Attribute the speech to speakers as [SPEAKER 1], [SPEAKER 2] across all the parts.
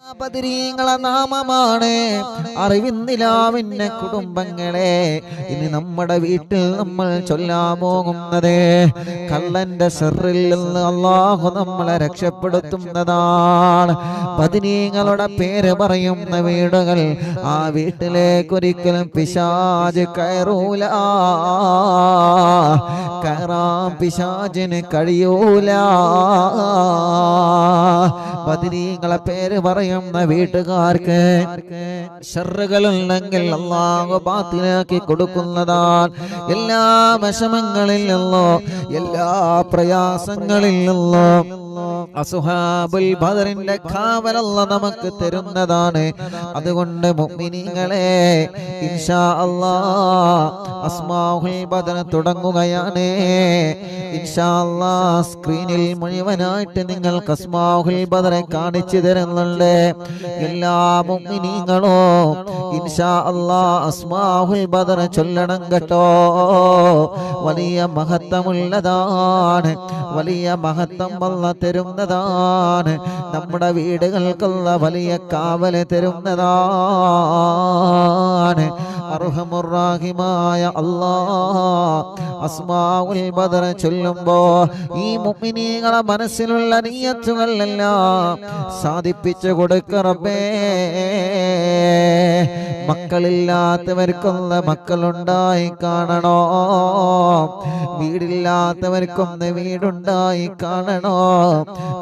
[SPEAKER 1] ബദരീങ്ങളെ നാമമാണ് അറിവിന്നിലാവിന്റെ കുടുംബങ്ങളെ. ഇനി നമ്മുടെ വീട്ടിൽ നമ്മൾ ചൊല്ലാൻ പോകുന്നത് കള്ളന്റെ ശർറിൽ നിന്ന് അല്ലാഹു നമ്മളെ രക്ഷപ്പെടുത്തുന്നതാണ്. ബദരീങ്ങളുടെ പേര് പറയുന്ന വീടുകൾ, ആ വീട്ടിലേക്ക് ഒരിക്കലും പിശാച് കയറൂല, കയറാൻ പിശാചിന് കഴിയൂല. ബദരീങ്ങളെ പേര് പറയുന്ന വീട്ടുകാർക്ക് ശർറുകളുണ്ടെങ്കിൽ അല്ലാഹു ബാത്തിലാക്കി കൊടുക്കുന്നതാണ്. എല്ലാ വിഷമങ്ങളിൽ നിന്നോ എല്ലാ പ്രയാസങ്ങളിൽ നിന്നോ അസ്ഹാബുൽ ബദറിന്റെ കാവൽ അല്ലാഹു നമുക്ക് തരുന്നതാണ്. അതുകൊണ്ട് മുഅ്മിനീങ്ങളെ ഇൻഷാ അല്ലാഹ് അസ്മാഉൽ ബദർ തുടങ്ങുകയാണ്. ഇൻഷാ അല്ലാഹ് സ്ക്രീനിൽ മുഴുവനായിട്ട് നിങ്ങൾക്ക് അസ്മാഉൽ ബദർ കാണിച്ചു തരുന്നുണ്ട്. എല്ലാ മുഅ്മിനീങ്ങളും ഇൻഷാ അല്ലാഹ് അസ്മാഉൽ ബദർ ചൊല്ലണം കേട്ടോ. വലിയ മഹത്വമുള്ളതാണ്, വലിയ മഹത്വം അല്ലാഹ് തരുന്നതാണ്. നമ്മുടെ വീടുകൾക്കുള്ള വലിയ കാവൽ തരുന്നതാണ്. അർഹമുർ റഹീമായ അല്ലാഹ് അസ്മാഉൽ ബദർ ചൊല്ലുമ്പോ ഈ മുഅ്മിനീങ്ങളെ മനസ്സിലുള്ള നിയ്യത്തുകളെല്ലാം സാധിപ്പിച്ചു കൊടുക്ക റബ്ബേ. മക്കളില്ലാത്തവർക്കൊന്ന് മക്കളുണ്ടായി കാണണോ, വീടില്ലാത്തവർക്കൊന്ന് വീടുണ്ടായി കാണണോ,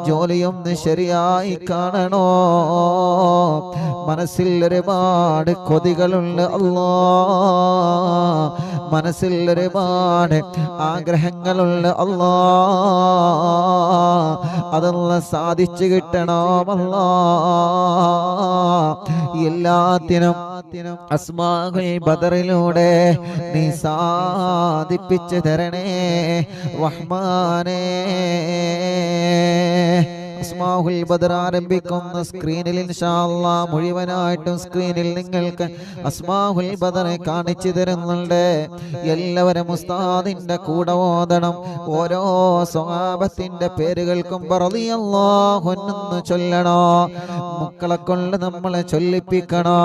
[SPEAKER 1] ജോലിയൊന്ന് ശരിയായി കാണണോ. മനസ്സിൽ ഒരുപാട് കൊതികളുണ്ട് അല്ലാ, മനസ്സിൽ ഒരുപാട് ആഗ്രഹങ്ങളുണ്ട് അല്ലാ, അതെല്ലാം സാധിച്ചു കിട്ടണമല്ലാ. എല്ലാത്തിനും അസ്മാഉൽ ബദറിലൂടെ നീ സാധിപ്പിച്ചു തരണേ റഹ്മാനേ. അസ്മാഉൽ ബദർ ആരംഭിക്കുന്ന സ്ക്രീനിൽ ഇൻഷാ അല്ലാഹ് മുഴുവനായിട്ടും സ്ക്രീനിൽ നിങ്ങൾക്ക് അസ്മാഉൽ ബദർ കാണിച്ചു തരുന്നുണ്ട്. എല്ലാവരും ഉസ്താദിന്റെ കൂടെ ഓതണം. ഓരോ സ്വഹാബത്തിന്റെ പേരുകൾക്കും റളിയല്ലാഹു അൻഹു ചൊല്ലണോ, മക്കളെ കൊണ്ട് നമ്മളെ ചൊല്ലിപ്പിക്കണോ.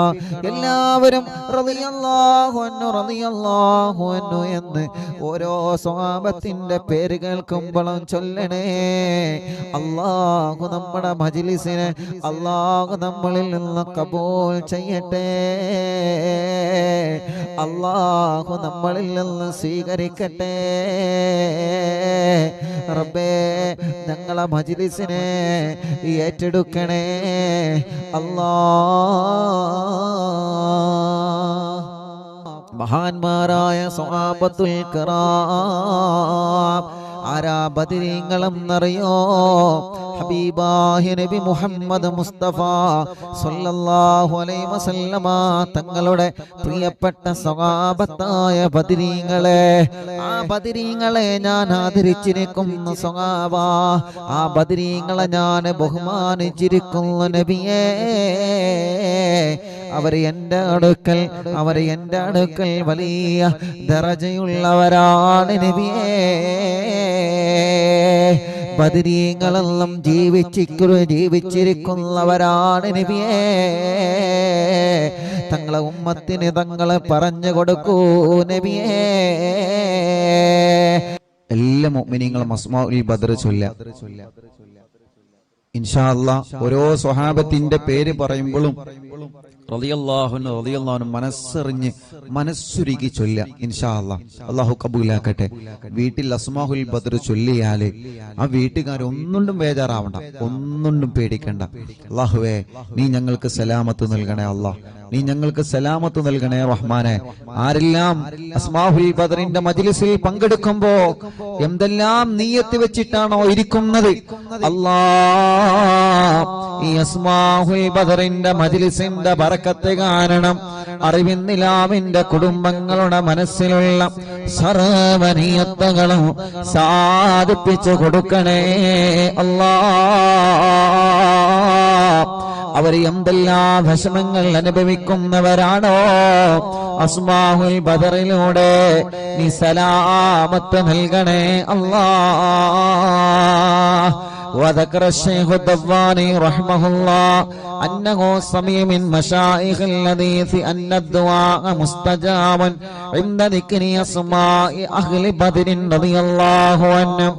[SPEAKER 1] എല്ലാവരും റളിയല്ലാഹു അൻഹു റളിയല്ലാഹു അൻഹു എന്ന് ഓരോ സ്വഹാബത്തിന്റെ പേര് കേൾക്കുമ്പോഴും ചൊല്ലണേ. അല്ലാഹു നമ്മുടെ മജ്ലിസിനെ അല്ലാഹു നമ്മളിൽ നിന്ന് കബൂൽ ചെയ്യട്ടെ. അല്ലാഹു നമ്മളിൽ നിന്ന് സ്വീകരിക്കട്ടെ റബ്ബേ. ഞങ്ങളെ മജ്ലിസിനെ ഏറ്റെടുക്കണേ അല്ലാഹ്. മഹാന്മാരായ സ്വഹാബത്തുൽ കിറാം ആരാ ബദരീങ്ങളെന്നറിയോ? ഹബീബായ നബി മുഹമ്മദ് മുസ്തഫ സല്ലല്ലാഹു അലൈഹി വസല്ലമ തങ്ങളുടെ പ്രിയപ്പെട്ട സ്വഹാബത്തായ ബദരീങ്ങളെ, ആ ബദരീങ്ങളെ ഞാൻ ആദരിച്ചിരിക്കുന്നു സ്വഹാബ. ആ ബദരീങ്ങളെ ഞാൻ ബഹുമാനിച്ചിരിക്കുന്നു നബിയേ. അവർ എൻ്റെ അടുക്കൽ വലിയ ദറജയുള്ളവരാണ് നബിയേ. ബദരീങ്ങളെല്ലാം ജീവിച്ചിരിക്കുന്നവരാണ് നബിയേ. തങ്ങളെ ഉമ്മത്തിന് തങ്ങളെ പറഞ്ഞു കൊടുക്കൂ നബിയേ. എല്ലാ മുഅ്മിനീങ്ങളും അസ്മാഉൽ ബദർ ചൊല്ലുക ഇൻഷാ അല്ലാഹ്. ഓരോ സ്വഹാബത്തിന്റെ പേര് പറയുമ്പോഴും റളിയല്ലാഹു അൻഹു റളിയല്ലാഹു അൻഹു മനസ്സറിഞ്ഞ് മനസ്സുരുകി ചൊല്ലുക ഇൻഷാ അല്ലാഹ്. അല്ലാഹു കബൂലാക്കട്ടെ. വീട്ടിൽ അസ്മാഉൽ ബദർ ചൊല്ലിയാല് ആ വീട്ടുകാർ ഒന്നുകൊണ്ടും ബേജാറാവണ്ട, ഒന്നുകൊണ്ടും പേടിക്കണ്ട. അല്ലാഹുവേ നീ ഞങ്ങൾക്ക് സലാമത്ത് നൽകണേ അല്ലാഹ്, നീ ഞങ്ങൾക്ക് സലാമത്ത് നൽകണേ റഹ്മാനെ. ആരെല്ലാം അസ്മാഉൽ ബദറിന്റെ മജ്ലിസിൽ പങ്കെടുക്കുമ്പോ എന്തെല്ലാം നിയ്യത്ത് വെച്ചിട്ടാണോ ഇരിക്കുന്നത് അല്ലാഹ്, ഈ അസ്മാഉൽ ബദറിന്റെ മജ്ലിസിന്റെ ബറക്കത്ത് കാരണം അറിവിന്നിലാമിന്റെ കുടുംബങ്ങളുടെ മനസ്സിലുള്ള സർവ്വ നിയ്യത്തുകളും സാധിപ്പിച്ചു കൊടുക്കണേ അല്ലാഹ്. അവർ എന്തെല്ലാം വിഷമങ്ങൾ അനുഭവിക്കുന്നവരാണോ അസ്മാഉൽ ബദറിലൂടെ നീ സലാമത്ത് നൽകണേ അല്ലാഹ്. وذكر الشيخ الضباني رحمه الله أنه سمع من مشايخ الحديث أن الدعاء مستجاب عند ذكر أسماء أهل بدر رضي الله عنهم.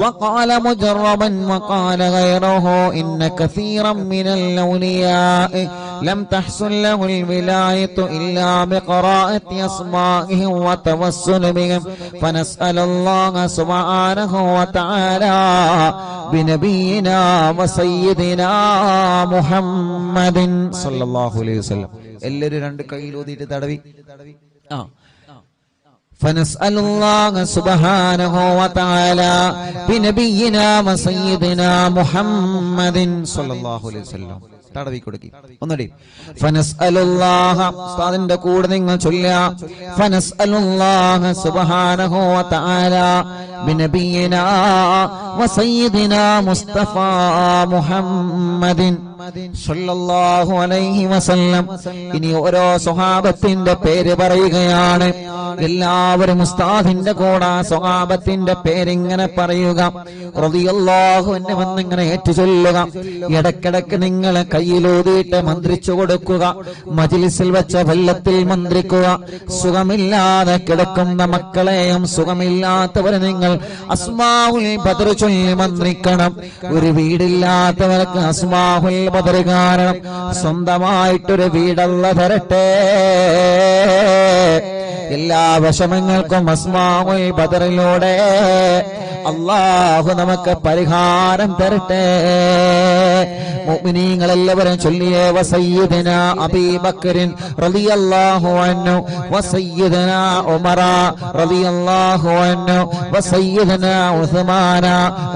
[SPEAKER 1] وقال مجربا وقال غيره إن كثيرا من الأولياء لم تحصل له الولاية إلا بقراءة أسمائهم وتوسل بهم، فنسأل الله سبحانه وتعالى بنبينا وسيدنا محمد صلى الله عليه وسلم. എല്ലാവരും രണ്ട് കൈയിലൂതിയിട്ട് തടവി. فنسأل الله سبحانه وتعالى بنبينا وسيدنا محمد صلى الله عليه وسلم. തടവി കൊടുക്കി ഒന്നടി. ഫനസ്അലുല്ലാഹ ഉസ്താദിന്റെ കൂടെ നിങ്ങൾ ചൊല്ലുക. ഫനസ്അലുല്ലാഹ സുബ്ഹാനഹു വ തആല ബിനബിയിനാ വസയ്യിദിനാ മുസ്തഫ മുഹമ്മദിൻ സല്ലല്ലാഹു അലൈഹി വസല്ലം. ഇനി ഓരോ സ്വഹാബത്തിന്റെ പേര് പറയുകയാണ്. എല്ലാവരും ഉസ്താദിന്റെ കൂടെ സ്വഹാബത്തിന്റെ പേരിങ്ങനെ പറയുക. റളിയല്ലാഹു അൻഹു വന്നിങ്ങനെ ഏറ്റുചൊല്ലുക. ഇടക്കിടക്ക് നിങ്ങളെ കയ്യിലൂതിയിട്ട് മന്ത്രിച്ചു കൊടുക്കുക. മജ്ലിസിൽ വെച്ച വെള്ളത്തിൽ മന്ത്രിക്കുക. സുഖമില്ലാതെ കിടക്കുന്ന മക്കളെയും സുഖമില്ലാത്തവരെ നിങ്ങൾ അസ്മാഉൽ ബദർ ചൊല്ലി മന്ത്രിക്കണം. ഒരു വീടില്ലാത്തവർക്ക് അസ്മാഉൽ ബദർ കാരണം സ്വന്തമായിട്ടൊരു വീടല്ല തരട്ടെ. എല്ലാ വിഷമങ്ങൾക്കും അസ്മാഉൽ ബദറിലൂടെ അല്ലാഹു നമുക്ക് പരിഹാരം തരട്ടെ. മുഅ്മിനീങ്ങൾ എല്ലാവരും ചൊല്ലിയേ. വസയ്യിദനാ അബീബക്കറിൻ റളിയല്ലാഹു അൻഹു വസയ്യിദനാ ഉമറ റളിയല്ലാഹു അൻഹു വസയ്യിദനാ ഉസ്മാന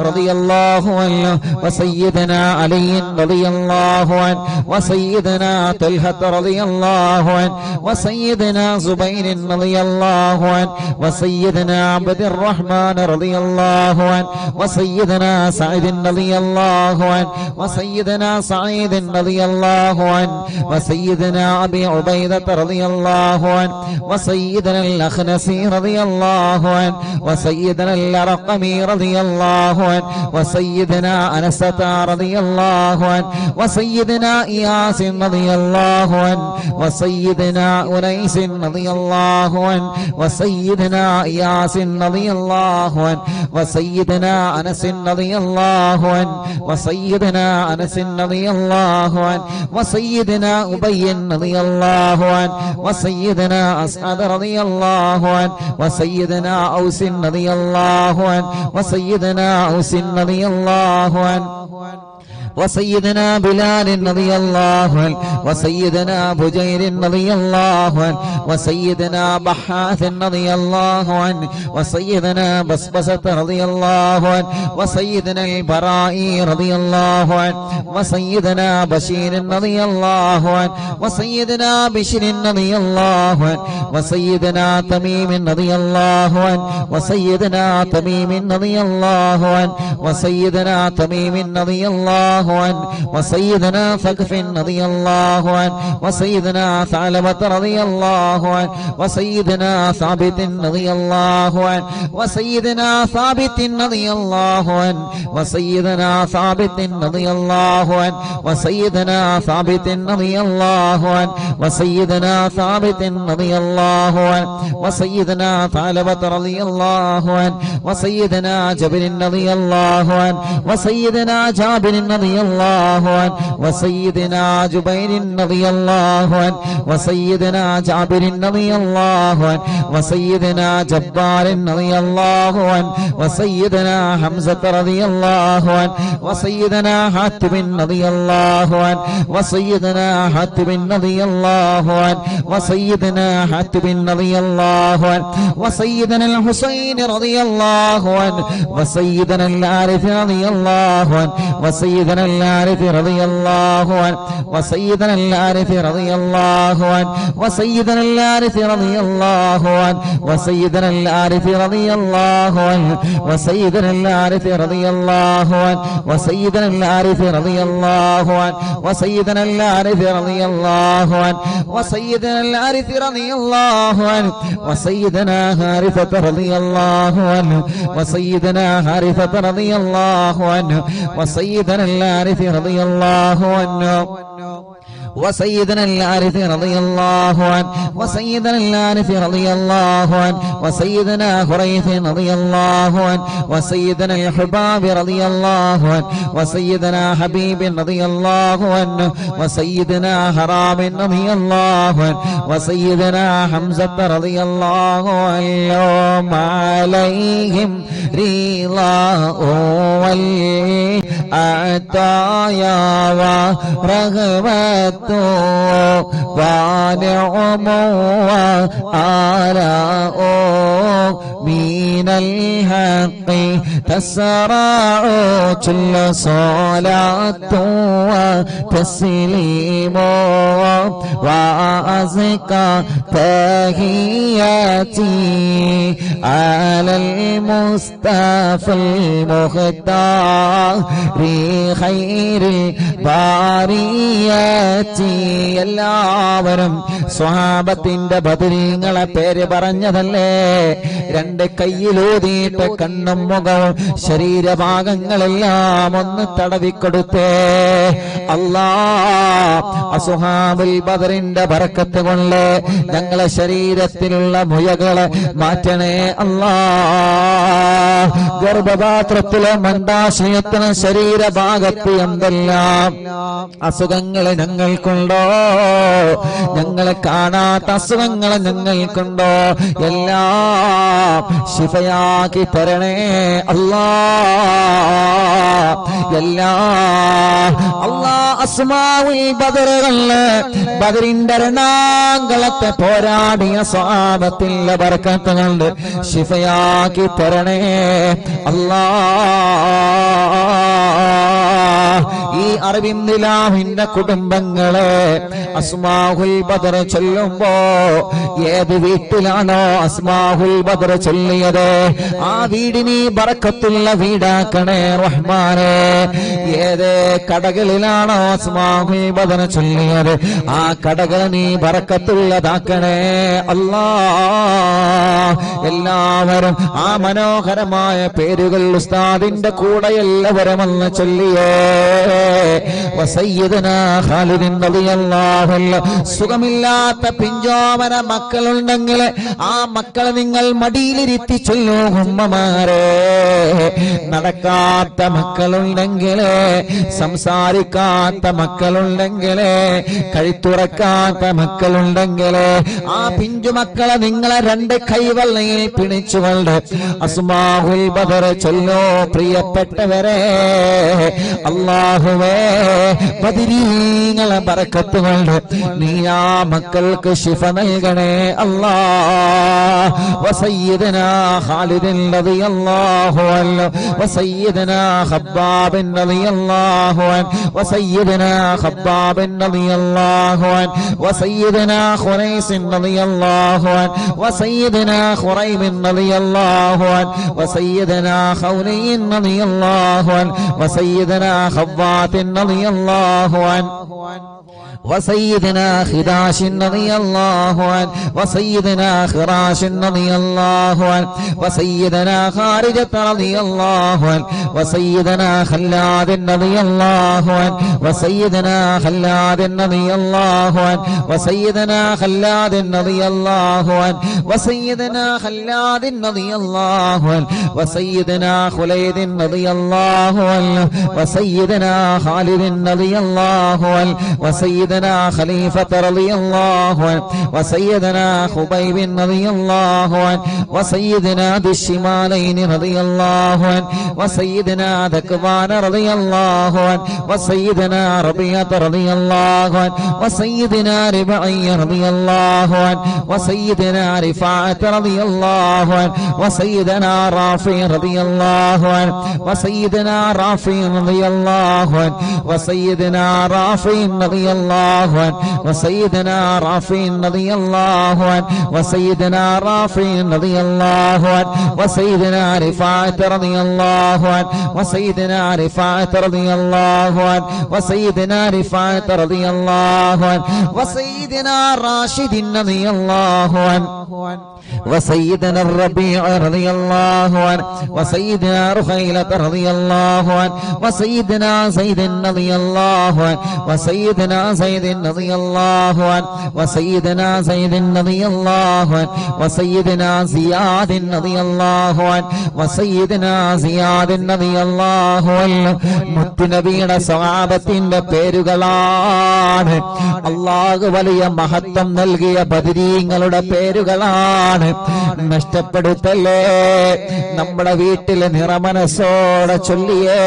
[SPEAKER 1] റളിയല്ലാഹു അൻഹു വസയ്യിദനാ അലി റളിയല്ലാഹു അൻഹു വസയ്യിദനാ തൽഹ റളിയല്ലാഹു അൻഹു വസയ്യിദനാ സുബൈർ റളിയല്ലാഹു അൻഹു വസയ്യിദനാ അബ്ദുർ റഹ്മാൻ റളിയല്ലാഹു അൻഹു വസയ്യിദനാ സഈദ് റളിയല്ലാഹു അൻഹു വസയ്യിദനാ سعيد رضي الله عنه وسيدنا أبي عبيدة رضي الله عنه وسيدنا الأخنسي رضي الله عنه وسيدنا الأرقمي رضي الله عنه وسيدنا أنسة رضي الله عنه وسيدنا إياس رضي الله عنه وسيدنا أنيس رضي الله عنه وسيدنا إياس رضي الله عنه وسيدنا أنس رضي الله عنه وسيدنا أنس رضي الله عنه وسيدنا أبي رضي الله عنه وسيدنا أسعد رضي الله عنه وسيدنا أوس رضي الله عنه وسيدنا أوس رضي الله عنه وسيدنا بلال رضي الله عنه وسيدنا بجير رضي الله عنه وسيدنا بحاث رضي الله عنه وسيدنا بسبسة رضي الله عنه وسيدنا البرائي رضي الله عنه وسيدنا بشير رضي الله عنه وسيدنا بشر رضي الله عنه وسيدنا تميم رضي الله عنه وسيدنا تميم رضي الله عنه وسيدنا تميم رضي الله عنه وسيدنا ثقف رضي الله عنه وسيدنا ثعلبة رضي الله عنه وسيدنا ثابت رضي الله عنه وسيدنا ثابت رضي الله عنه وسيدنا ثابت رضي الله عنه وسيدنا ثابت رضي الله عنه وسيدنا ثابت رضي الله عنه وسيدنا ثعلبة رضي الله عنه وسيدنا جابر رضي الله عنه وسيدنا جابر رضي الله عنه وسيدنا جبير رضي الله عنه وسيدنا جابر رضي الله عنه وسيدنا جبار رضي الله عنه وسيدنا حمزة رضي الله عنه وسيدنا حاتم رضي الله عنه وسيدنا حاتم رضي الله عنه وسيدنا حاتم رضي الله عنه وسيدنا الحسين رضي الله عنه وسيدنا العارف رضي الله عنه وسيدنا وسيدنا الحارث رضي الله عنه وسيدنا الحارث رضي الله عنه وسيدنا الحارث رضي الله عنه وسيدنا الحارث رضي الله عنه وسيدنا الحارث رضي الله عنه وسيدنا الحارث رضي الله عنه وسيدنا الحارث رضي الله عنه وسيدنا الحارث رضي الله عنه وسيدنا حارثة رضي الله عنه وسيدنا حارثة رضي الله عنه وسيدنا الحارث رضي الله عنه وسيدنا الحارث رضي الله عنه وسيدنا الحارث رضي الله عنه وسيدنا حريث رضي الله عنه وسيدنا الحباب رضي الله عنه وسيدنا حبيب رضي الله عنه وسيدنا حرام رضي الله عنه وسيدنا حمزة رضي الله عنهم عليهم رضاه والعطايا ورغبة ونعم وآلاء من الحق تسرع كل صلاة وتسليم وأزكى تحياتي على المصطفى المختار خير البريات. എല്ലാവരും സ്വഹാബത്തിന്റെ ബദരീങ്ങളെ പേര് പറഞ്ഞതല്ലേ? രണ്ട് കയ്യിലൂതിയിട്ട് കണ്ണും മുഖവും ശരീരഭാഗങ്ങളെല്ലാം ഒന്ന് തടവിക്കൊടുത്തേ. അല്ലാ, അസ്ഹാബുൽ ബദറിന്റെ ബറക്കത്ത് കൊണ്ട് ഞങ്ങളെ ശരീരത്തിലുള്ള മുയകളെ മാറ്റണേ അല്ലാ. ഗർഭപാത്രത്തിലെ മന്ദാശയത്തിന് ശരീരഭാഗത്ത് എന്തെല്ലാം അസുഖങ്ങളെ ഞങ്ങൾക്കുണ്ടോ, ഞങ്ങളെ കാണാത്ത അസുഖങ്ങളെ ഞങ്ങൾക്കുണ്ടോ, എല്ലാം ശിഫയാക്കി തരണേ അല്ലാ. അല്ലാ അസ്മാഉൽ ബദറുകളില് ബദറിന്റെ രണാങ്കളത്തെ പോരാടിയ സ്വഹാബത്തിന്റെ ബർക്കത്ത് കൊണ്ട് ശിഫയാക്കി തരണേ അല്ലാ. ഈ അറബിന്ദിലാഹിന്റെ കുടുംബങ്ങളെ അസ്മാഉൽ ബദർ ചൊല്ലുമ്പോ ഏത് വീട്ടിലാണോ അസ്മാഉൽ ബദർ ചൊല്ലിയത് ആ വീടിന് ബറക്കത്തുള്ള വീടാക്കണേ റഹ്മാനേ. ഏത് കടകളിലാണോ അസ്മാഉൽ ബദർ ചൊല്ലിയത് ആ കടകൾ നീ ബറക്കത്തുള്ളതാക്കണേ അല്ലാ. എല്ലാവരും ആ മനോഹരമായ പേരുകൾ ഉസ്താദിന്റെ കൂടെ എല്ലാവരും ഒന്ന് ചൊല്ലിയേ. വസയ്യിദനാ ഖാലിദ് റളിയല്ലാഹു അൻഹു. സുഖമില്ലാത്ത പിഞ്ചോമന മക്കളുണ്ടെങ്കിൽ ആ മക്കളെ നിങ്ങൾ മടിയിലിരുത്തി ചൊല്ലൂ ഉമ്മമാരെ. നടക്കാത്ത മക്കളുണ്ടെങ്കിൽ, സംസാരിക്കാത്ത മക്കളുണ്ടെങ്കിൽ, കഴുത്തുറക്കാത്ത മക്കളുണ്ടെങ്കിൽ ആ പിഞ്ചു മക്കളെ നിങ്ങളെ രണ്ട് കൈവെള്ളയിൽ പിടിച്ചുകൊണ്ട് അസ്മാഉൽ ബദർ ചൊല്ലോ. പ്രിയപ്പെട്ടവരെ, അല്ലാഹുവേ ബദരീങ്ങളെ ബറക്കത്ത് കൊണ്ട് നീ ആ മക്കൾക്ക് ശിഫ നൽകണേ അല്ലാ. വസയ്യിദനാ ഖാലിദ് റളിയല്ലാഹു അൻഹു വസയ്യിദനാ ഖബ്ബാബ് റളിയല്ലാഹു അൻഹു വസയ്യിദനാ ഖബ്ബാബ് റളിയല്ലാഹു അൻഹു വസയ്യിദനാ ഖുറൈസ് റളിയല്ലാഹു അൻഹു വസയ്യിദനാ ഖുറൈബ് റളിയല്ലാഹു അൻഹു വസയ്യിദനാ ഖൗലൈൻ റളിയല്ലാഹു അൻഹു വസയ്യിദനാ ഖവ്വാത് റളിയല്ലാഹു അൻഹു وسيدنا خداش رضي الله عنه وسيدنا خراش رضي الله عنه وسيدنا خارجة رضي الله عنه وسيدنا خلاد رضي الله عنه وسيدنا خلاد رضي الله عنه وسيدنا خلاد رضي الله عنه وسيدنا خلاد رضي الله عنه وسيدنا خليد رضي الله عنه وسيدنا خالد رضي الله عنه وسيدنا خليفة رضي الله عنه وسيدنا خبيب رضي الله عنه وسيدنا ذي الشمالين رضي الله عنه وسيدنا ذكوان رضي الله عنه وسيدنا ربيعة رضي الله عنه وسيدنا ربعي رضي الله عنه وسيدنا رفاعة رضي الله عنه وسيدنا رافع رضي الله عنه وسيدنا رافع رافع رضي الله عنه وسيدنا رافع رضي الله عنه وسيدنا رافع رضي الله عنه وسيدنا رافع رضي الله عنه وسيدنا رفاعة رضي الله عنه وسيدنا رفاعة رضي الله عنه وسيدنا رفاعة رضي الله عنه وسيدنا راشد رضي الله عنه وسيدنا الربيع رضي الله عنه وسيدنا رخيلة رضي الله عنه وسيدنا زيد رضي الله عنه وسيدنا زيد رضي الله عنه وسيدنا زيد رضي الله عنه وسيدنا زياد رضي الله عنه وسيدنا زياد رضي الله عنه മുത്തുനബിയുടെ സ്വഹാബത്തിന്റെ പേരുകളാണ്. അല്ലാഹു വലിയ മഹത്വം നൽകിയ ബദരീങ്ങളുടെ പേരുകളാണ്. നഷ്ടപ്പെടുത്തല്ലേ. നമ്മുടെ വീട്ടിലെ നിറമനസ്സോടെ ചൊല്ലിയേ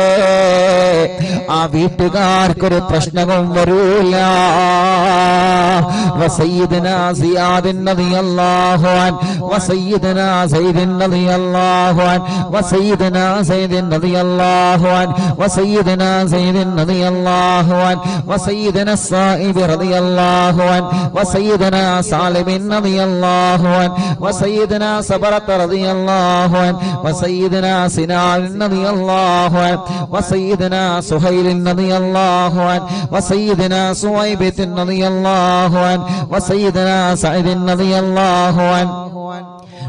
[SPEAKER 1] ആ വീട്ടുകാർക്കൊരു പ്രശ്നവും വരൂല. وسيدنا زياد رضي الله عنه وسيدنا زيد رضي الله عنه وسيدنا زيد رضي الله عنه وسيدنا زيد رضي الله عنه وسيدنا الصائب رضي الله عنه وسيدنا سالم رضي الله عنه وسيدنا صبرة رضي الله عنه وسيدنا سنان رضي الله عنه وسيدنا سهيل رضي الله عنه وسيدنا سويبة رضي الله عنه وسيدنا سعيد رضي الله عنه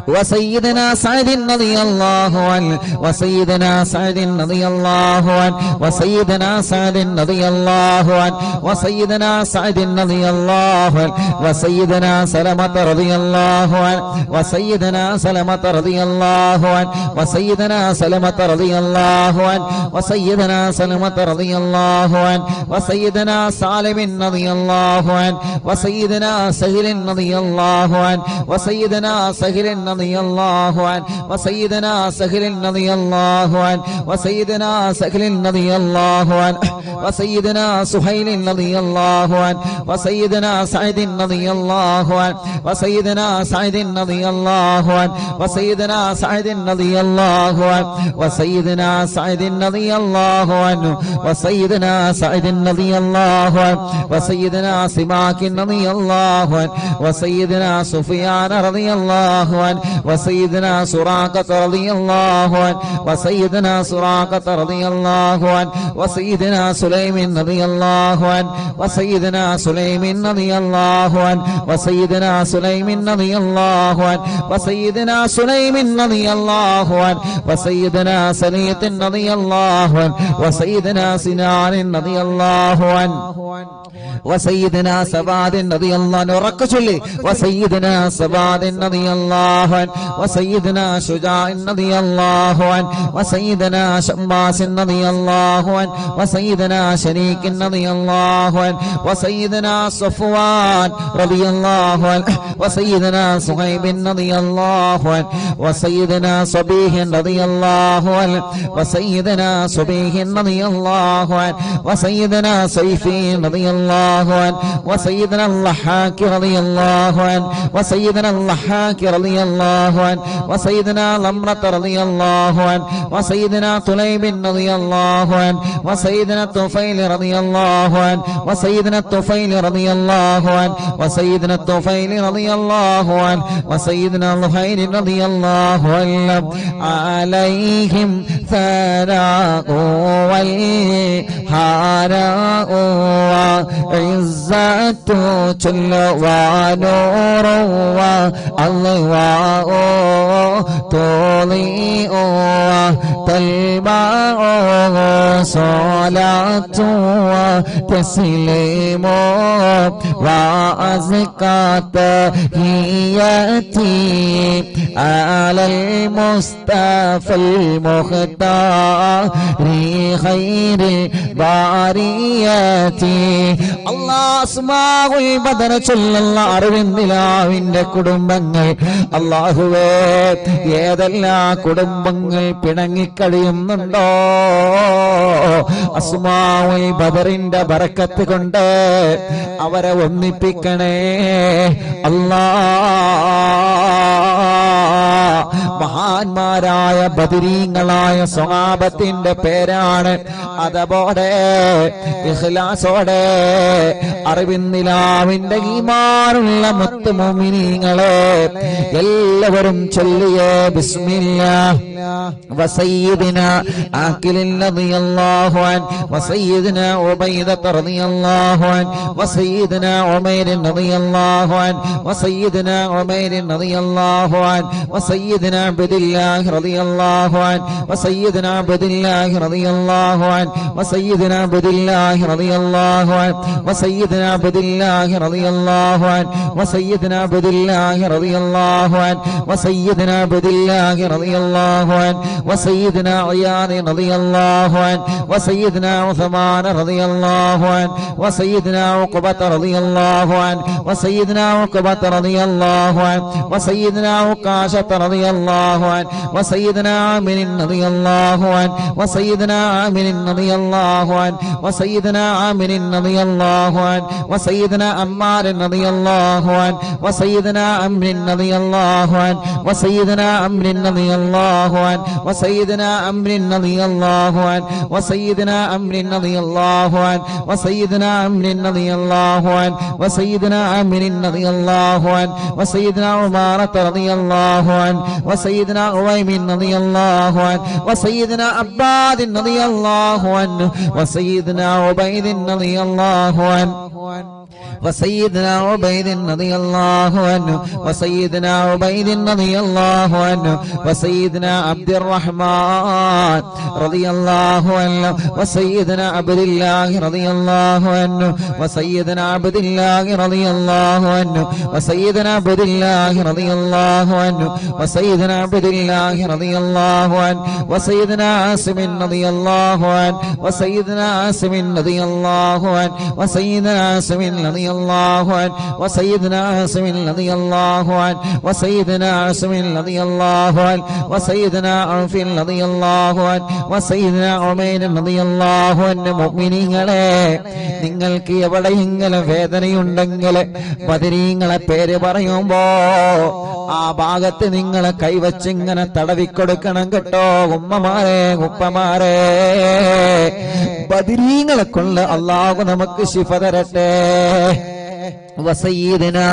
[SPEAKER 1] وسيدنا سعد رضي الله عنه وسيدنا سعد رضي الله عنه وسيدنا سعد رضي الله عنه وسيدنا سعد رضي الله عنه وسيدنا سلمة رضي الله عنه وسيدنا سلمة رضي الله عنه وسيدنا سلمة رضي الله عنه وسيدنا سلمة رضي الله عنه وسيدنا سالم رضي الله عنه وسيدنا سهل رضي الله عنه وسيدنا سهل رضي الله عنه وسيدنا سهل رضي الله عنه وسيدنا سهل رضي الله عنه وسيدنا سهيل رضي الله عنه وسيدنا سعيد رضي الله عنه وسيدنا سعيد رضي الله عنه وسيدنا سعيد رضي الله عنه وسيدنا سعيد رضي الله عنه وسيدنا سعيد رضي الله عنه وسيدنا سماك رضي الله عنه وسيدنا سفيان رضي الله عنه وسيدنا سراقة رضي الله عنه وسيدنا سراقة رضي الله عنه وسيدنا سليم رضي الله عنه وسيدنا سليم رضي الله عنه وسيدنا سليم رضي الله عنه وسيدنا سليم رضي الله عنه وسيدنا سليط رضي الله عنه وسيدنا سنان رضي الله عنه وسيدنا سباد رضي الله عنه ركشلي وسيدنا سباد رضي الله عنه وسيدنا شجاع رضي الله عنه وسيدنا شماس رضي الله عنه وسيدنا شريك رضي الله عنه وسيدنا صفوان رضي الله عنه وسيدنا صهيب رضي الله عنه وسيدنا صبيح رضي الله عنه وسيدنا صبيح رضي الله عنه وسيدنا سيفي رضي الله عنه وسيدنا اللحاك رضي الله عنه وسيدنا اللحاك رضي الله عنه وسيدنا لمرة رضي الله عنه وسيدنا طليب رضي الله عنه وسيدنا الطفيل رضي الله عنه وسيدنا الطفيل رضي الله عنه وسيدنا الطفيل رضي الله عنه وسيدنا الخير رضي الله عنه عليهم ثناء والحراء وعزة جل ونور والله تضيء تلمع صلاة وتسليم وأزكى تحياتي على المصطفى المختار خير البريات الله അസ്മാഉൽ ബദർ ചൊല്ലുന്ന അറിവിന്ദിലാവിന്റെ കുടുംബങ്ങൾ അല്ലാഹുവേ ഏതെല്ലാം കുടുംബങ്ങൾ പിണങ്ങിക്കഴിയുന്നുണ്ടോ അസ്മാഉൽ ബദറിന്റെ ബറക്കത്ത് കൊണ്ട് അവരെ ഒന്നിപ്പിക്കണേ അല്ലാഹ്. മഹാന്മാരായ ബദരീങ്ങളായ സ്വഹാബത്തിന്റെ പേരാണ്. അതുപോലെ ഇഖ്ലാസോടെ അറിവിന്ദിലാവിന്റെ ഈമാനുള്ള മുത്ത് മുഅ്മിനീങ്ങളെ എല്ലാവരും ചൊല്ലിയേ ബിസ്മില്ലാഹ് വസയ്യിദിനാ ആഖിൽ റളിയല്ലാഹു അൻഹു വസയ്യിദിനാ ഉബൈദ റളിയല്ലാഹു അൻഹു വസയ്യിദിനാ ഉമൈർ റളിയല്ലാഹു അൻഹു വസയ്യിദിനാ ഉമൈർ റളിയല്ലാഹു അൻഹു വസയ്യിദിനാ അബ്ദുല്ലാഹ് റളിയല്ലാഹു അൻഹു വസയ്യിദിനാ അബ്ദുല്ലാഹ് റളിയല്ലാഹു അൻഹു വസയ്യിദിനാ അബ്ദുല്ലാഹ് റളിയല്ലാഹു അൻഹു വസയ്യിദിനാ അബ്ദുല്ലാഹ് റളിയല്ലാഹു അൻഹു വസയ്യിദിനാ അബ്ദുല്ലാഹ് റളിയല്ലാഹു അൻഹു വസയ്യിദിനാ അബ്ദുല്ലാഹ് റളിയല്ലാഹു അൻഹു വസയ്യിദിനാ അയ്യാദ് റളിയല്ലാഹു അൻഹു വസയ്യിദിനാ ഉസ്മാൻ റളിയല്ലാഹു അൻഹു വസയ്യിദിനാ ഉഖബത റളിയല്ലാഹു അൻഹു വസയ്യിദിനാ ഉഖബത റളിയല്ലാഹു അൻഹു വസയ്യിദിനാ ഉഖാശത റളിയല്ലാഹു അൻഹു വസയ്യിദിനാ ആമിർ റളിയല്ലാഹു അൻഹു വസയ്യിദിനാ ആമിർ റളിയല്ലാഹു അൻഹു വസയ്യിദിനാ ആമിർ റളിയല്ലാഹു അൻഹു വസയ്യിദിനാ അമ്മാർ റളിയല്ലാഹു അൻഹു വസയ്യിദിനാ അംർ റളിയല്ലാഹു അൻഹു വസയ്യിദിനാ അംർ റളിയല്ലാഹു അൻഹു വസയ്യിദിനാ അംർ റളിയല്ലാഹു അൻഹു വസയ്യിദിനാ അംർ റളിയല്ലാഹു അൻഹു വസയ്യിദിനാ അംർ റളിയല്ലാഹു അൻഹു വസയ്യിദിനാ ആമിർ റളിയല്ലാഹു അൻഹു വസയ്യിദിനാ ഉമാറത റളിയല്ലാഹു അൻഹു വസയ്യിദിനാ ഉവൈമിൻ റളിയല്ലാഹു അൻഹു വസയ്യിദിനാ അബ്ബാദ് റളിയല്ലാഹു അൻഹു വസയ്യിദിനാ ഉബൈദ് റളിയല്ലാഹു അൻഹു وسيدنا عبيد رضي الله عنه وسيدنا عبيد رضي الله عنه وسيدنا عبد الرحمن رضي الله عنه وسيدنا عبد الله رضي الله عنه وسيدنا عبد الله رضي الله عنه وسيدنا عبد الله رضي الله عنه وسيدنا عبد الله رضي الله عنه وسيدنا عاصم رضي الله عنه وسيدنا عاصم رضي الله عنه وسيدنا عاصم رضي الله عنه وسيدنا عاصم رضي الله عنه وسيدنا عاصم رضي الله عنه وسيدنا عوف رضي الله عنه وسيدنا عمير رضي الله عنه മുഅ്മിനീങ്ങളെ നിങ്ങൾക്ക് എവിടെയെങ്കിലും വേദനയുണ്ടെങ്കിൽ ബദരീങ്ങളെ പേര് പറയുമ്പോ ആ ഭാഗത്ത് നിങ്ങളെ കൈവച്ച് ഇങ്ങനെ തടവിക്കൊടുക്കണം കേട്ടോ. ഉമ്മമാരെ ഉപ്പമാരെ ബദരീങ്ങളെ കൊണ്ട് അല്ലാഹു നമുക്ക് ശിഫ തരട്ടെ. وسيدنا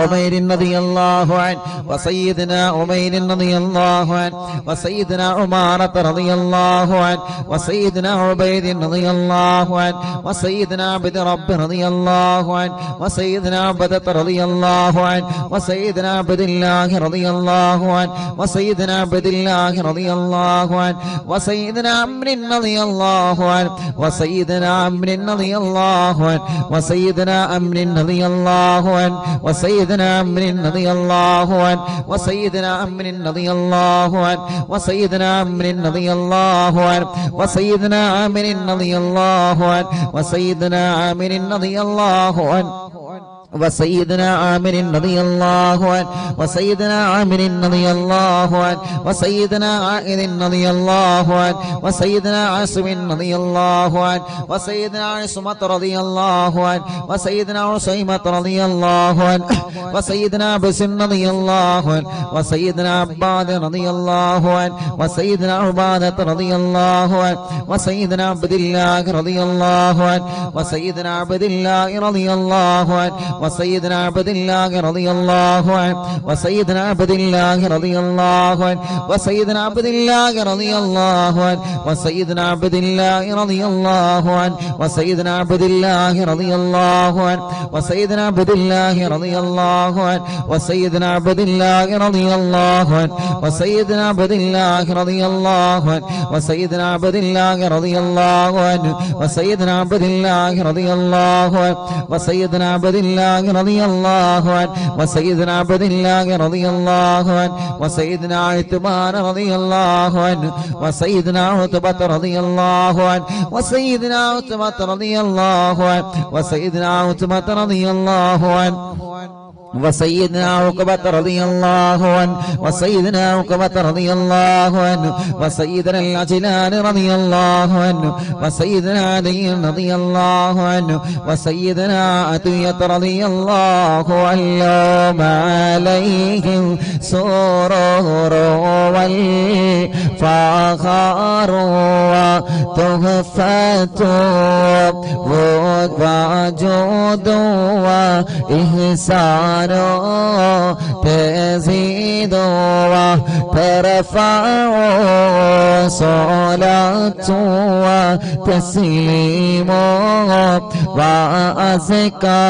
[SPEAKER 1] عمير رضي الله عنه وسيدنا عمير رضي الله عنه وسيدنا عمارة رضي الله عنه وسيدنا عبيد رضي الله عنه وسيدنا عبد رب رضي الله عنه وسيدنا عبدة رضي الله عنه وسيدنا عبد الله رضي الله عنه وسيدنا عبد الله رضي الله عنه وسيدنا عمرو رضي الله عنه وسيدنا عمرو رضي الله عنه وسيدنا عمرو رضي الله عنه وسيدنا عمرو رضي الله عنه وسيدنا عمرو رضي الله عنه وسيدنا عمرو رضي الله عنه وسيدنا عامر رضي الله عنه وسيدنا عامر رضي الله عنه وسيدنا عامر رضي الله عنه وسيدنا عامر رضي الله عنه وسيدنا عائذ رضي الله عنه وسيدنا عاصم رضي الله عنه وسيدنا عصمة رضي الله عنه وسيدنا عصيمة رضي الله عنه وسيدنا بسم رضي الله عنه وسيدنا عباد رضي الله عنه وسيدنا عبادة رضي الله عنه وسيدنا عبد الله رضي الله عنه وسيدنا عبد الله رضي الله عنه وسيدنا عبد الله رضي الله عنه وسيدنا عبد الله رضي الله عنه وسيدنا عبد الله رضي الله عنه وسيدنا عبد الله رضي الله عنه وسيدنا عبد الله رضي الله عنه وسيدنا عبد الله رضي الله عنه وسيدنا عبد الله رضي الله عنه وسيدنا عبد الله رضي الله عنه وسيدنا عبد الله رضي الله عنه وسيدنا عبد الله رضي الله عنه وسيدنا عبد الله رضي الله عنه وسيدنا عبد الله رضي الله عنه وسيدنا عثمان رضي الله عنه وسيدنا عتبة رضي الله عنه وسيدنا عتبة رضي الله عنه وسيدنا عتبة رضي الله عنه وسيدنا عقبة رضي الله عنه وسيدنا عقبة رضي الله عنه وسيدنا العجلان رضي الله عنه وسيدنا علي رضي الله عنه وسيدنا عطية رضي الله عنه عليهم سرور والفخر وتحفة وجود وإحسان تزيد وترفع صلاة وتسليم وأزكى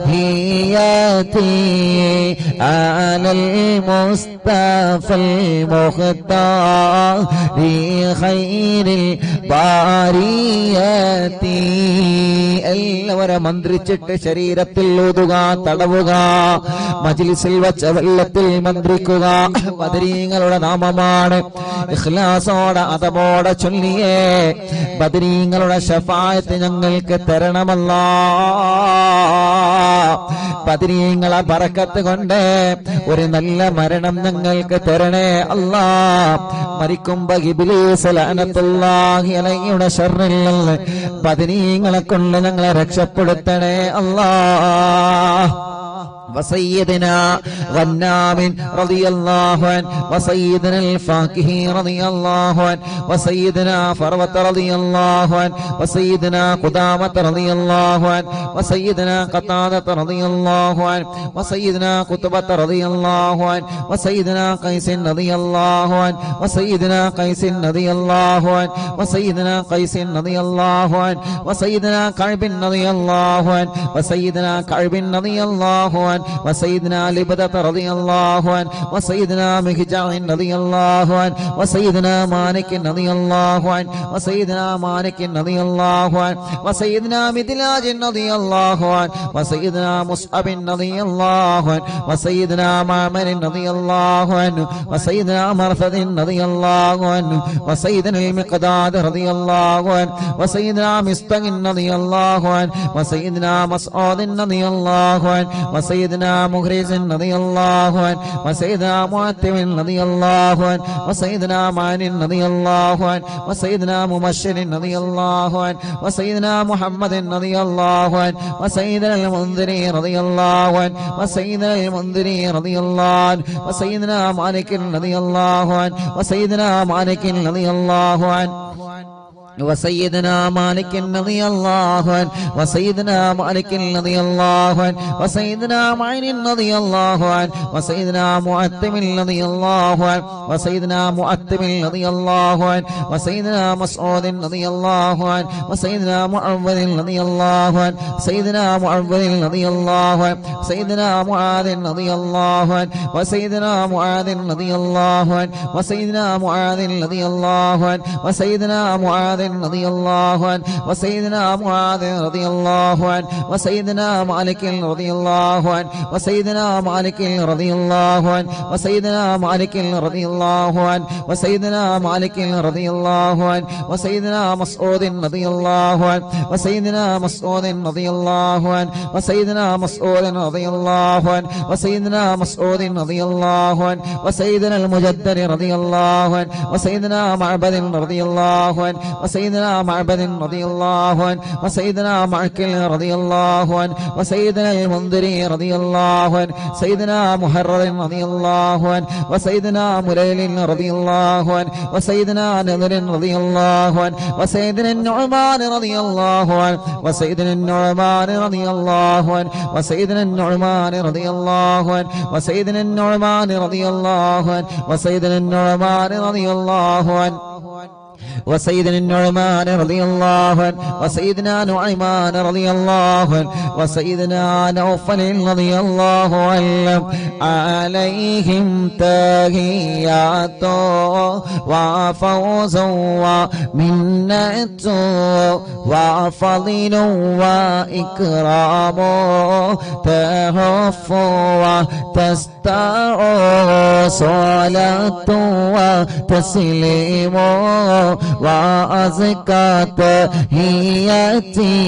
[SPEAKER 1] تحياتي على المصطفى المختار خير البريات. എല്ലാവരും മന്ത്രിച്ചിട്ട് ശരീരത്തിൽ ഊതുക, തടവുക, മജ്ലിസിൽ വച്ച വെള്ളത്തിൽ മന്ത്രിക്കുക. ബദരീങ്ങളുടെ നാമമാണ്. ഇഖ്ലാസോടെ അതബോടെ ചൊല്ലിയേ ബദരീങ്ങളുടെ ശഫാഅത്ത് ഞങ്ങൾക്ക് തരണമല്ലാ. ബദരീങ്ങളെ ബറക്കത്ത് കൊണ്ട് ഒരു നല്ല മരണം ഞങ്ങൾക്ക് തരണേ അല്ലാ. മരിക്കുമ്പോ ഇബ്ലീസ് ലഅനത്തുല്ലാഹി അലൈഹിയുടെ ശർറിൽ നിന്ന് ബദരീങ്ങളെ കൊണ്ട് ഞങ്ങളെ രക്ഷപ്പെടുത്തണേ അല്ലാ. وسيدنا غنام رضي الله عنه وسيدنا الفاكهي رضي الله عنه وسيدنا فروة رضي الله عنه وسيدنا قدامة رضي الله عنه وسيدنا قتادة رضي الله عنه وسيدنا قطبة رضي الله عنه وسيدنا قيس رضي الله عنه وسيدنا قيس رضي الله عنه وسيدنا قيس رضي الله عنه وسيدنا كعب رضي الله عنه وسيدنا كعب رضي الله عنه وسيدنا لبدة رضي الله عنه وسيدنا مهجع رضي الله عنه وسيدنا مالك رضي الله عنه وسيدنا مالك رضي الله عنه وسيدنا مدلاج رضي الله عنه وسيدنا مصعب رضي الله عنه وسيدنا معمر رضي الله عنه وسيدنا مرثد رضي الله عنه وسيدنا المقداد رضي الله عنه وسيدنا مستق رضي الله عنه وسيدنا مسعود رضي الله عنه وسيدنا مغرز رضي الله عنه وسيدنا معتم رضي الله عنه وسيدنا معن رضي الله عنه وسيدنا مبشر رضي الله عنه وسيدنا محمد رضي الله عنه وسيدنا المنذري رضي الله عنه وسيدنا المنذري رضي الله عنه وسيدنا مالك رضي الله عنه وسيدنا مالك رضي الله عنه وسيدنا مالك رضي الله عنه وسيدنا مالك رضي الله عنه وسيدنا معين رضي الله عنه وسيدنا معتم رضي الله عنه وسيدنا معتم رضي الله عنه وسيدنا مسعود رضي الله عنه وسيدنا معوذ رضي الله عنه سيدنا معوذ رضي الله عنه سيدنا معاذ رضي الله عنه وسيدنا معاذ رضي الله عنه وسيدنا معاذ رضي الله عنه وسيدنا معاذ رضي الله عنه وسيدنا معاذ رضي الله عنه وسيدنا مالك رضي الله عنه وسيدنا مالك رضي الله عنه وسيدنا مالك رضي الله عنه وسيدنا مالك رضي الله عنه وسيدنا مسعود رضي الله عنه وسيدنا مسعود رضي الله عنه وسيدنا مسعود رضي الله عنه وسيدنا مسعود رضي الله عنه وسيدنا المجدد رضي الله عنه وسيدنا معبد رضي الله عنه وسيدنا معبد رضي الله عنه وسيدنا معكل رضي الله عنه وسيدنا المنذري رضي الله عنه سيدنا محرر رضي الله عنه وسيدنا مليل رضي الله عنه وسيدنا نذر رضي الله عنه وسيدنا النعمان رضي الله عنه وسيدنا النعمان رضي الله عنه وسيدنا النعمان رضي الله عنه وسيدنا النعمان رضي الله عنه وسيدنا النعمان رضي الله عنه وسيدنا النعمان رضي الله عنه وسيدنا نعيمان رضي الله عنه وسيدنا نوفل رضي الله عنه عليهم تحيات وفوز ومنة وفضل وإكرام تهف وتستع صلاة وتسليم
[SPEAKER 2] وأزكى تحياتي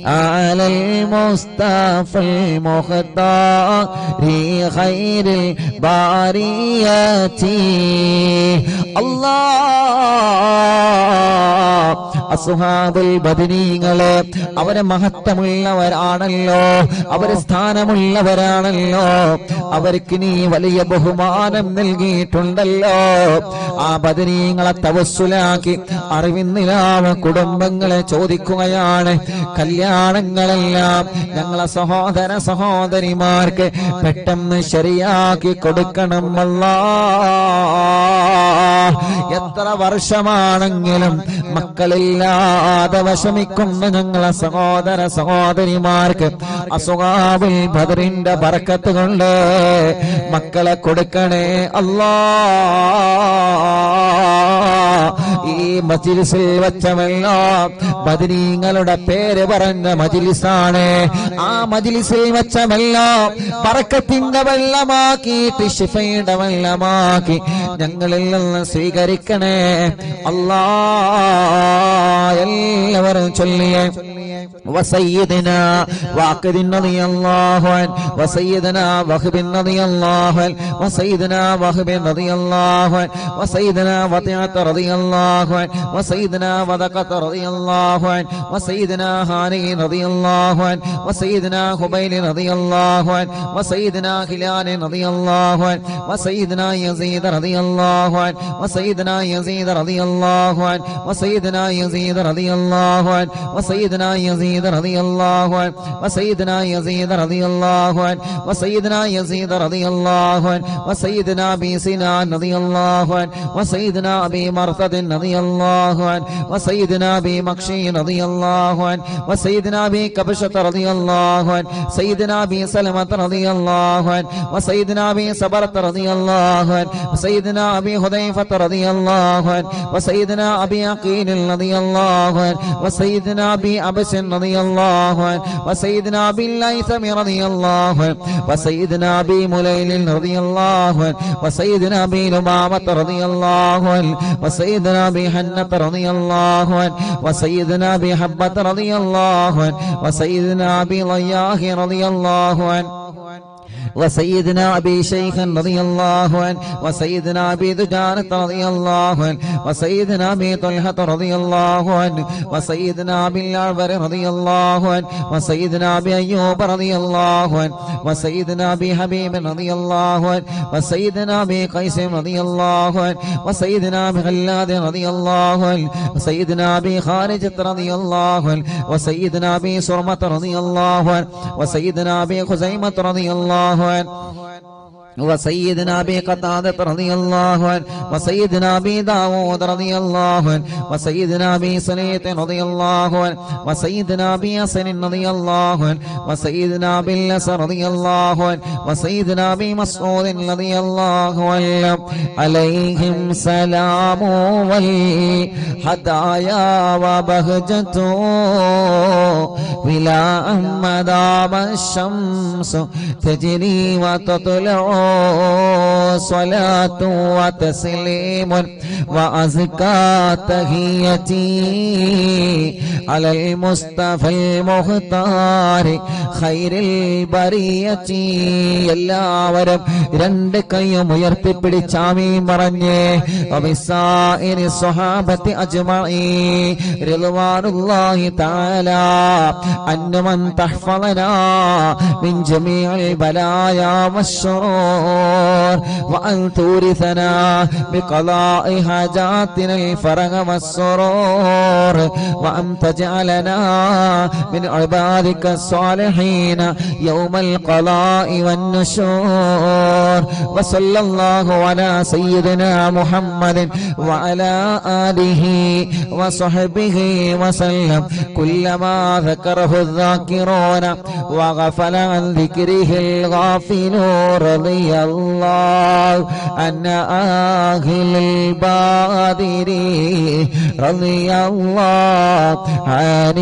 [SPEAKER 2] على المصطفى المختار خير البريات الله അസ്ഹാബുൽ ബദരീങ്ങളെ അവരെ മഹത്വമുള്ളവരാണല്ലോ, അവരെ സ്ഥാനമുള്ളവരാണല്ലോ, അവർക്ക് നീ വലിയ ബഹുമാനം നൽകിയിട്ടുണ്ടല്ലോ. ആ ബദരീങ്ങളെ തവസ്സുലാക്കി അറിവിന്നിലാവ കുടുംബങ്ങളെ ചോദിക്കുകയാണ്, കല്യാണങ്ങളെല്ലാം ഞങ്ങളെ സഹോദര സഹോദരിമാർക്ക് പെട്ടെന്ന് ശരിയാക്കി കൊടുക്കണം അല്ലാഹ്. എത്ര വർഷമാണെങ്കിലും മക്കളില്ലാതെ വിഷമിക്കുന്ന ഞങ്ങളെ സഹോദര സഹോദരിമാർക്ക് അസ്ഹാബുൽ ബദറിന്റെ ബർക്കത്ത് കൊണ്ട് മക്കളെ കൊടുക്കണേ അല്ലാഹ്. ഈ മജ്ലിസിൽ വെച്ചമെല്ലാം ബദരീങ്ങളുടെ പേര് പറഞ്ഞ മജ്ലിസാണ്. ആ മജ്ലിസിൽ വെച്ചമെല്ലാം ബർക്കത്തിന്റെ വെള്ളമാക്കിയിട്ട് ശിഫയുടെ വെള്ളമാക്കി ഞങ്ങളിൽ നിന്ന് സ്വീകരിക്കണേ അല്ലാഹ്. എല്ലാവരും ചൊല്ലിയേ وسيدنا واقد رضي الله عنه وسيدنا وهب رضي الله عنه وسيدنا وهب رضي الله عنه وسيدنا وطيعة رضي الله عنه وسيدنا وذقة رضي الله عنه وسيدنا هاني رضي الله عنه وسيدنا خبيل رضي الله عنه وسيدنا خلال رضي الله عنه وسيدنا يزيد رضي الله عنه وسيدنا يزيد رضي الله عنه وسيدنا يزيد رضي الله عنه وسيدنا يزيد رضي الله عنه وسيدنا يزيد رضي الله عنه وسيدنا يزيد رضي الله عنه وسيدنا ابي سنان رضي الله عنه وسيدنا ابي مرثد رضي الله عنه وسيدنا ابي مكشي رضي الله عنه وسيدنا ابي كبشة رضي الله عنه سيدنا ابي سلمة رضي الله عنه وسيدنا ابي صبرة رضي الله عنه وسيدنا ابي حذيفة رضي الله عنه وسيدنا ابي عقيل رضي الله عنه وسيدنا ابي عبس رضي الله عنه وسيدنا ابي الليثم رضي الله عنه وسيدنا ابي مليل رضي الله عنه وسيدنا ابي لمامة رضي الله عنه وسيدنا ابي حنة رضي الله عنه وسيدنا ابي حبة رضي الله عنه وسيدنا ابي ضياح رضي الله عنه وسيدنا ابي شيخ رضي الله عنه وسيدنا ابي دجانة رضي الله عنه وسيدنا ابي طلحة رضي الله عنه وسيدنا ابي الأعور رضي الله عنه وسيدنا ابي ايوب رضي الله عنه وسيدنا ابي حبيب رضي الله عنه وسيدنا ابي قيس رضي الله عنه وسيدنا ابي غلاد رضي الله عنه وسيدنا ابي خارجة رضي الله عنه وسيدنا ابي سرمة رضي الله عنه وسيدنا ابي خزيمة رضي الله عنه وسيدنا ابي قتادة رضي الله عنه وسيدنا ابي داود رضي الله عنه وسيدنا ابي سليط رضي الله عنه وسيدنا ابي حسن رضي الله عنه وسيدنا ابي اللس رضي الله عنه وسيدنا ابي مسعود رضي الله عنه عليهم سلام والهدايا وبهجة بلا مدام الشمس تجري وتطلع صلاة وتسليم وأزكى تحيتي على المصطفى المختار خير البرية. എല്ലാവരും രണ്ട് കൈയും ഉയർത്തിപ്പിടിച്ച് ആമീൻ പറഞ്ഞേ. വബിസായിരി സ്വഹാബത്തി അജ്മഈൻ റിദ്വാനുല്ലാഹി തആല അന്നമൻ തഹ്ഫളനാ മിൻ ജമീഇൽ ബലായാ والشرور وأن تورثنا بقضاء حاجاتنا الفرج والسرور وأن تجعلنا من عبادك الصالحين يوم القضاء والنشور. وصلى الله على سيدنا محمد وعلى آله وصحبه وسلم. كلما ذكره الذاكرون وغفل عن ذكره الغافلون رضي الله عن أهل البادر رضي الله عن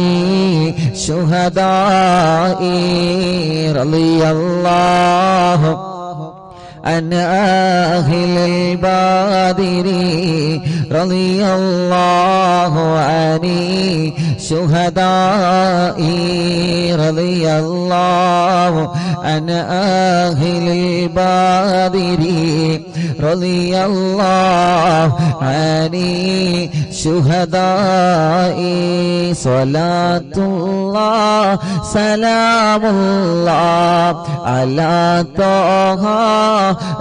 [SPEAKER 2] الشهداء رضي الله عن أهل البدر رضي الله عن الشهداء رضي الله عن أهل البدر رضي الله عن الشهداء صلاة الله سلام الله على طه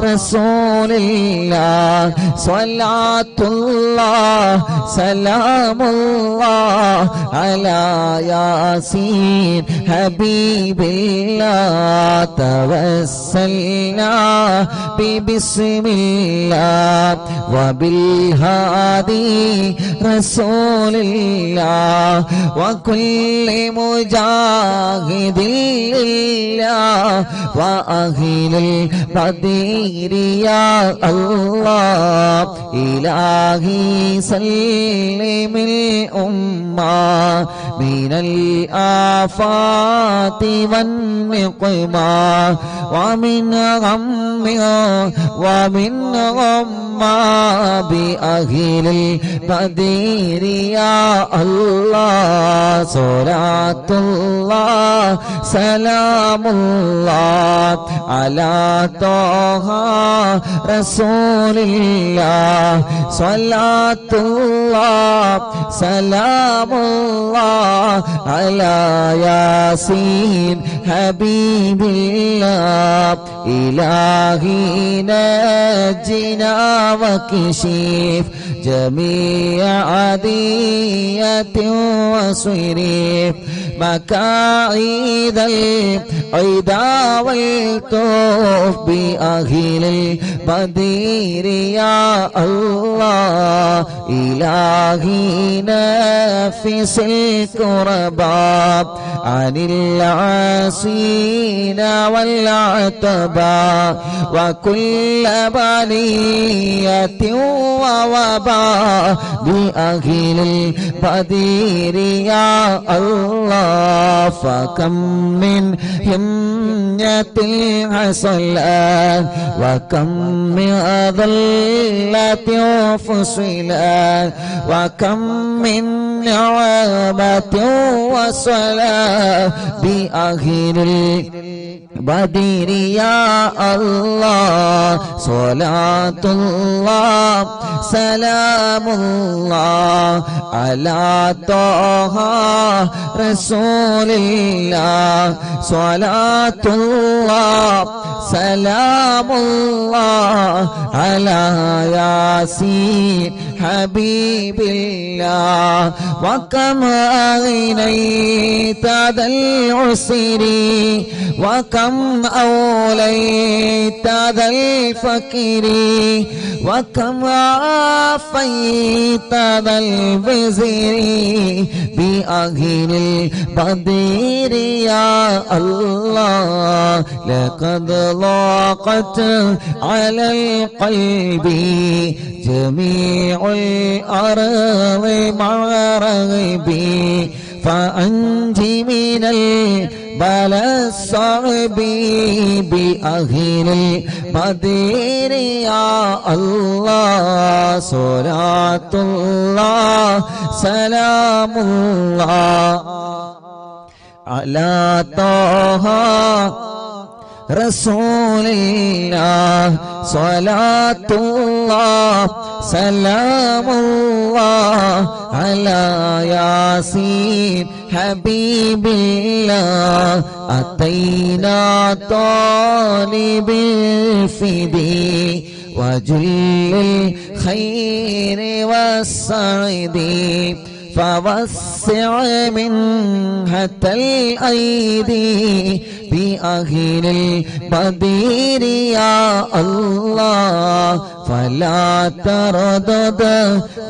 [SPEAKER 2] رسول الله صلاة الله سلام الله على ياسين حبيب الله توسلنا ببسم الله وبالهادي رسول الله وكل مجاهد لله وأهل البدر يا الله إلهي سلم الأمة من الآفات والنقمة ومن غم ومن غمّة بأهل البدر يا الله صلاة الله سلام الله على طه رسول الله صلاة الله سلام الله على ياسين حبيب الله إلهي نجنا وكشف جميع عدية وصريف مكائد العدا والطوف بأهل البدر يا الله إلهي نفس الكرباء عن العاصين والعتباء وكل بلية ووباء بأهل البدر يا الله فكم من همية حصلت وكم من ضلة فصلت وكم من نعمة وصلاة بأهل البدر يا الله صلاة الله سلام الله على طه رسول الله صلاة الله سلام الله على ياسين حبيب الله وكم أغنيت ذا العسر وكم أوليت ذا الفقر وكم عافيت ذا الوزر بأهل البدر يا الله لقد ضاقت على القلب جميع الأرض مع رغبي فأنجي من البلاء الصعب بأهل البدر يا الله صلاة الله سلام الله على طه رسول الله صلاة الله سلام الله على ياسين حبيب الله أتينا طالب الفدي وجل الخير والسعد فوسع منحة الأيدي بأهل البدر يا الله فلا تردد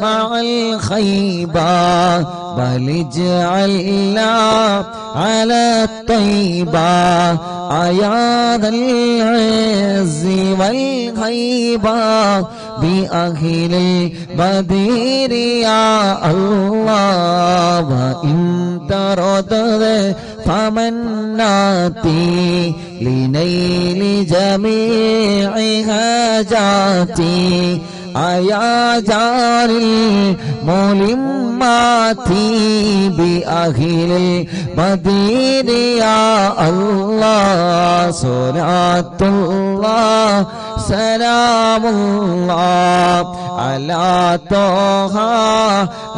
[SPEAKER 2] مع الخيبة بل اجعلنا على الطيبة يا ذا العز والهيبة بأهل البدر يا الله وإن تردد فمناتي لنيل جميع حاجاتي يا جار الملمات بأهل المدينة يا الله صلاة الله سلام الله على طه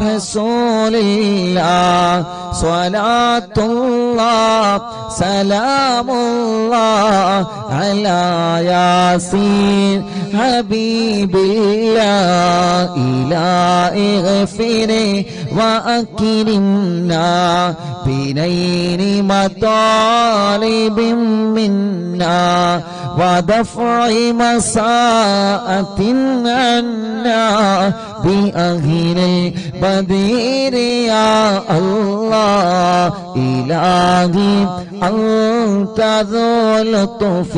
[SPEAKER 2] رسول الله صلاة الله سلام الله على ياسين حبيب الله إلهي اغفري وأكرمنا بنيل مطالب منا ودفع مساءة عنا بأهل البدير يا الله إلهي أنت ذو لطف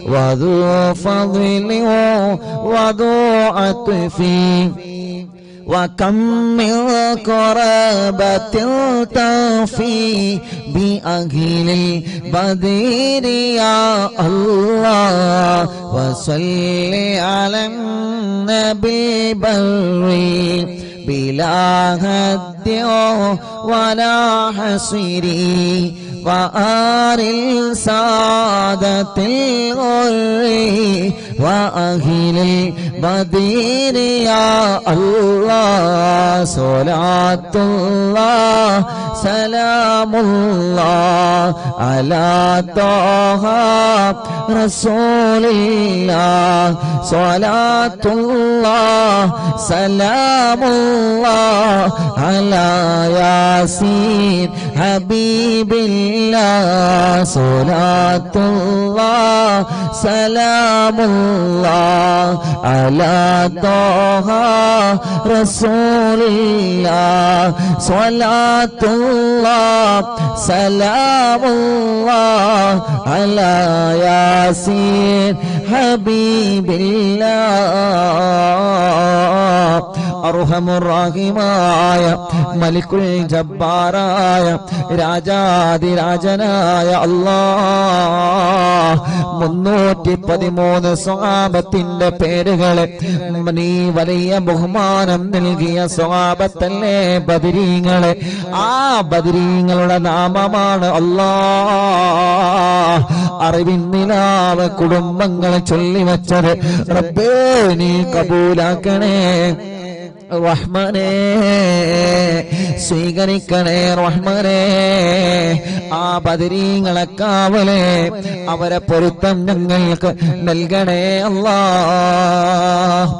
[SPEAKER 2] وذو فضل وذو عطف وكم من قرابة تفي بأهل البدير يا الله وصل على النبي البري بلا هد ولا حصر وآل السادة الغر وأهل البدير يا الله صلاة الله سلام الله على طه رسول الله صلاة الله سلام الله على ياسين حبيب الله صلاة الله سلام الله على طه رسول الله صلاة الله سلام الله على ياسين حبيب الله അർഹമുറാഹിമായ മലിക്കുൽ ജബ്ബാറായ രാജാതിരാജനായ അല്ലാഹ് 313 സ്വഹാബത്തിന്റെ പേരുകളെ നീ വലിയ ബഹുമാനം നൽകിയ സ്വഹാബത്തല്ലേ ബദരീങ്ങളെ ആ ബദരീങ്ങളുടെ നാമമാണ് അല്ലാഹ് അറിവിൻ നിലാവ് കുടുംബങ്ങളെ ചൊല്ലിവച്ചത് റബ്ബേ നീ കബൂലാക്കണേ റഹ്മാനേ സ്വീകരിക്കണേ റഹ്മാനേ ആ ബദരീങ്ങളെ കാവലേ അവരെ പൊരുത്തം ഞങ്ങൾക്ക് നൽകണേ അല്ലാഹ്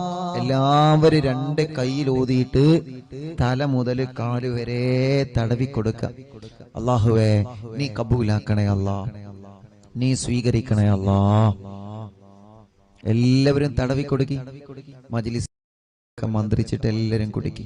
[SPEAKER 2] എല്ലാവരും 2 കൈയിലൂതിയിട്ട് തല മുതൽ കാല് വരെ തടവി കൊടുക്ക അല്ലാഹുവേ നീ കബൂലാക്കണേ അല്ലാഹ് നീ സ്വീകരിക്കണേ അല്ലാഹ് എല്ലാവരും തടവി കൊടുക്കി മജ്ലിസ് മന്ത്രിച്ചിട്ട് എല്ലാവരും കുടിക്കി